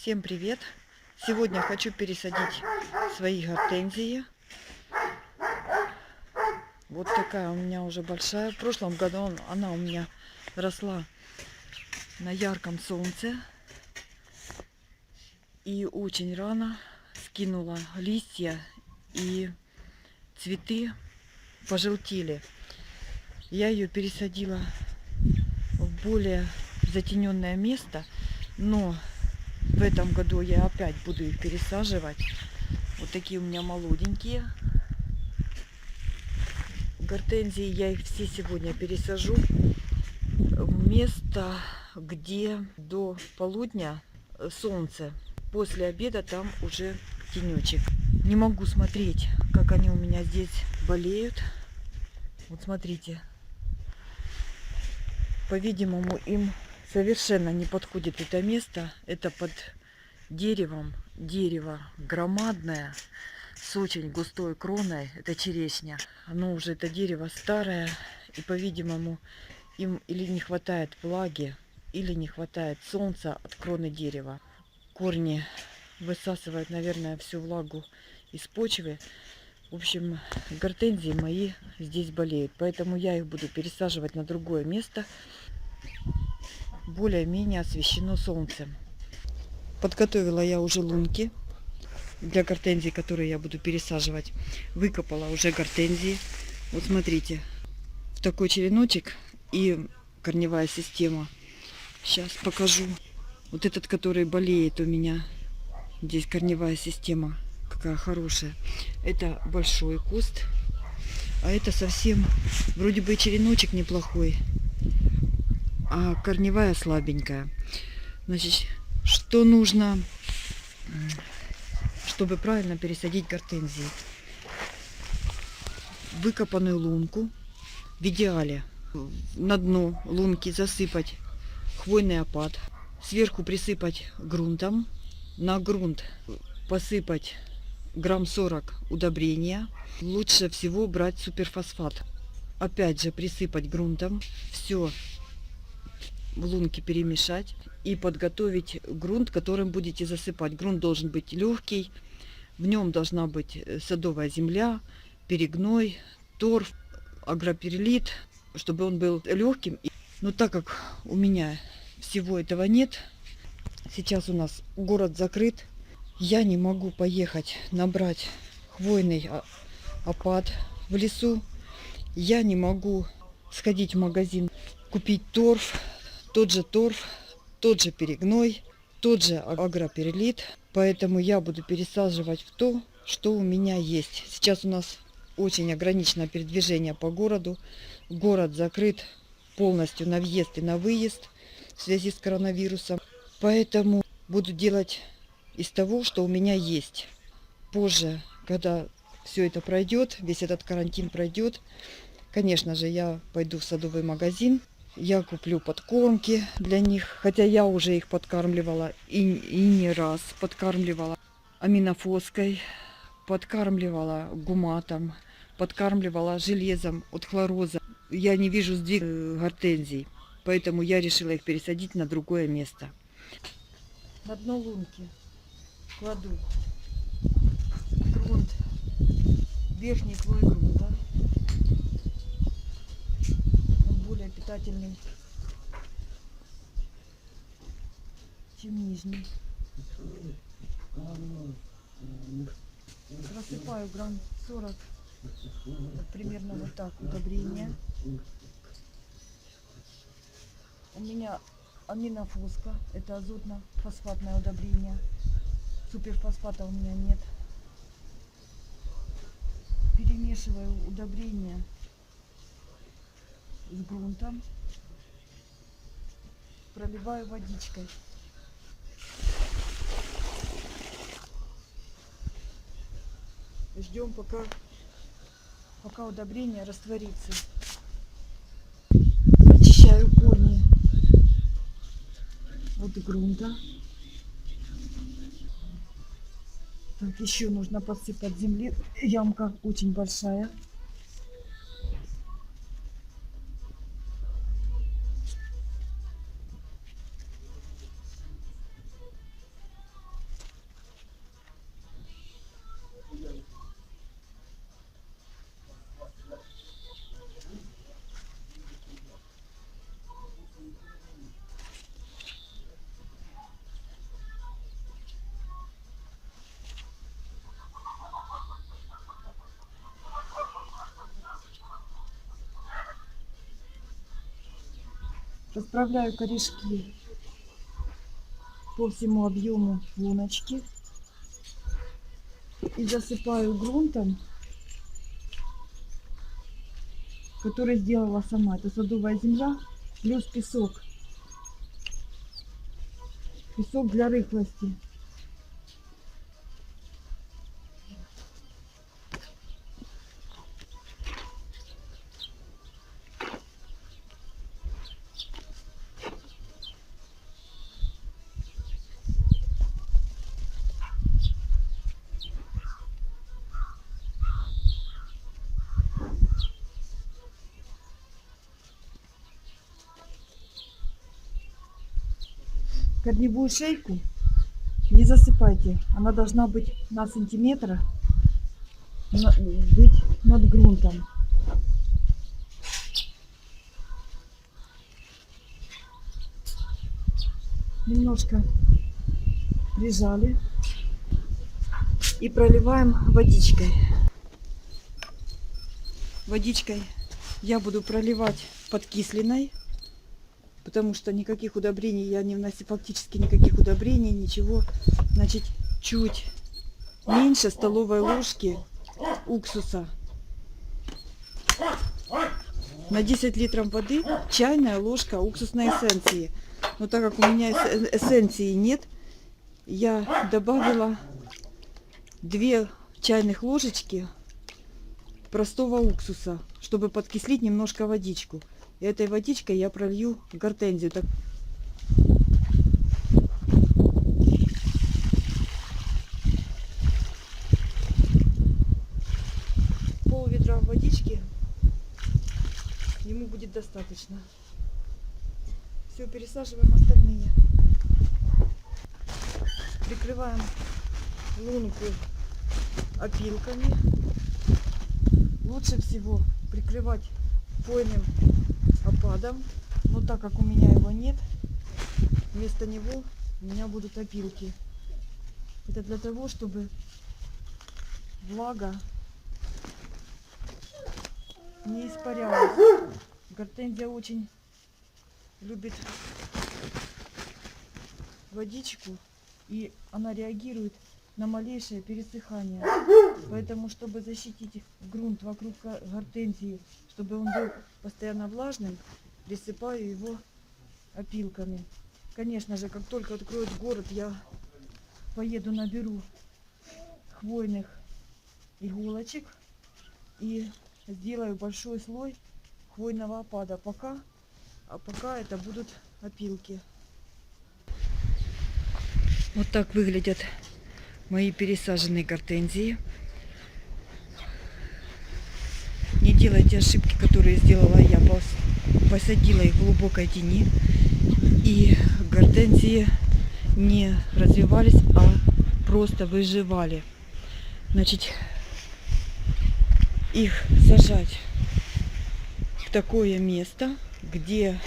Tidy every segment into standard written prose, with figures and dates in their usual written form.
Всем привет! Сегодня хочу пересадить свои гортензии. Вот такая у меня уже большая. В прошлом году она у меня росла на ярком солнце. И очень рано скинула листья, и цветы пожелтели. Я ее пересадила в более затененное место, но в этом году я опять буду их пересаживать. Вот такие у меня молоденькие гортензии. Я их все сегодня пересажу в место, где до полудня солнце. После обеда там уже тенечек. Не могу смотреть, как они у меня здесь болеют. Вот смотрите. По-видимому, им совершенно не подходит это место. Это под деревом. Дерево громадное, с очень густой кроной. Это черешня. Оно уже, это дерево старое. И, по-видимому, им или не хватает влаги, или не хватает солнца от кроны дерева. Корни высасывают, наверное, всю влагу из почвы. В общем, гортензии мои здесь болеют. Поэтому я их буду пересаживать на другое место. Более-менее освещено солнцем. Подготовила я уже лунки для гортензий, которые я буду пересаживать. Выкопала уже гортензии. Вот смотрите, в такой череночек и корневая система. Сейчас покажу. Вот этот, который болеет у меня. Здесь корневая система какая хорошая. Это большой куст. А это совсем вроде бы череночек неплохой, а корневая слабенькая. Значит, что нужно, чтобы правильно пересадить гортензии? Выкопанную лунку, в идеале на дно лунки засыпать хвойный опад, сверху присыпать грунтом, на грунт посыпать грамм 40 удобрения. Лучше всего брать суперфосфат. Опять же присыпать грунтом, все в лунке перемешать и подготовить грунт, которым будете засыпать. Грунт должен быть легкий, в нем должна быть садовая земля, перегной, торф, агроперлит, чтобы он был легким. Но так как у меня всего этого нет, сейчас у нас город закрыт, я не могу поехать набрать хвойный опад в лесу, я не могу сходить в магазин, купить торф, тот же перегной, тот же агроперлит. Поэтому я буду пересаживать в то, что у меня есть. Сейчас у нас очень ограничено передвижение по городу. Город закрыт полностью на въезд и на выезд в связи с коронавирусом. Поэтому буду делать из того, что у меня есть. Позже, когда все это пройдет, весь этот карантин пройдет, конечно же, я пойду в садовый магазин. Я куплю подкормки для них, хотя я уже их подкармливала и не раз подкармливала аминофоской, подкармливала гуматом, подкармливала железом от хлороза. Я не вижу сдвига гортензий, поэтому я решила их пересадить на другое место. На дно лунки кладу грунт, верхний слой грунта. Он более питательный, чем нижний. Рассыпаю грамм 40, вот примерно вот так, удобрения. У меня аминофоска, это азотно-фосфатное удобрение. Суперфосфата у меня нет. Перемешиваю удобрения с грунтом, проливаю водичкой. Ждем, пока удобрение растворится. Очищаю корни от грунта. Так, еще нужно подсыпать земли. Ямка очень большая. Расправляю корешки по всему объему луночки и засыпаю грунтом, который сделала сама. Это садовая земля плюс песок. Песок для рыхлости. Корневую шейку не засыпайте. Она должна быть на сантиметр быть над грунтом. Немножко прижали и проливаем водичкой. Водичкой я буду проливать подкисленной, потому что никаких удобрений я не вношу, фактически никаких удобрений, ничего. Значит, чуть меньше столовой ложки уксуса. На 10 литров воды чайная ложка уксусной эссенции. Но так как у меня эссенции нет, я добавила 2 чайных ложечки простого уксуса, чтобы подкислить немножко водичку. И этой водичкой я пролью гортензию. Так... Пол-ведра водички ему будет достаточно. Все, пересаживаем остальные. Прикрываем лунку опилками. Лучше всего прикрывать хвойным опадом, но так как у меня его нет, вместо него у меня будут опилки. Это для того, чтобы влага не испарялась. Гортензия очень любит водичку, и она реагирует на малейшее пересыхание. Поэтому, чтобы защитить грунт вокруг гортензии, чтобы он был постоянно влажным, присыпаю его опилками. Конечно же, как только откроют город, я поеду наберу хвойных иголочек и сделаю большой слой хвойного опада. Пока это будут опилки. Вот так выглядят мои пересаженные гортензии. Не делайте ошибки, которые сделала я. Посадила их в глубокой тени. И гортензии не развивались, а просто выживали. Значит, их сажать в такое место, где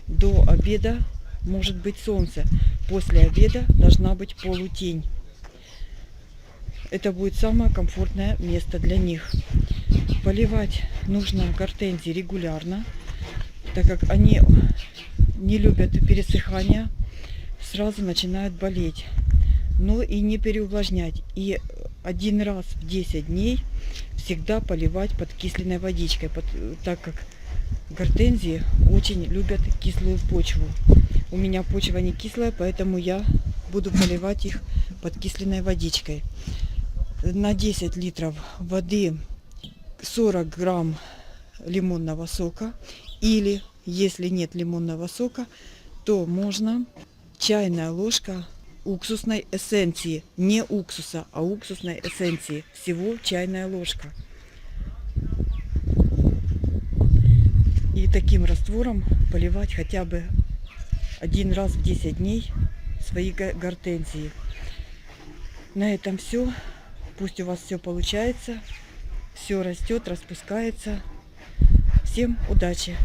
до обеда может быть солнце. После обеда должна быть полутень. Это будет самое комфортное место для них. Поливать нужно гортензии регулярно, так как они не любят пересыхания, сразу начинают болеть. Но и не переувлажнять. И 1 раз в 10 дней всегда поливать подкисленной водичкой, так как гортензии очень любят кислую почву. У меня почва не кислая, поэтому я буду поливать их подкисленной водичкой. На 10 литров воды 40 грамм лимонного сока. Или, если нет лимонного сока, то можно чайная ложка уксусной эссенции. Не уксуса, а уксусной эссенции. Всего чайная ложка. И таким раствором поливать хотя бы 1 раз в 10 дней свои гортензии. На этом все. Пусть у вас все получается, все растет, распускается. Всем удачи!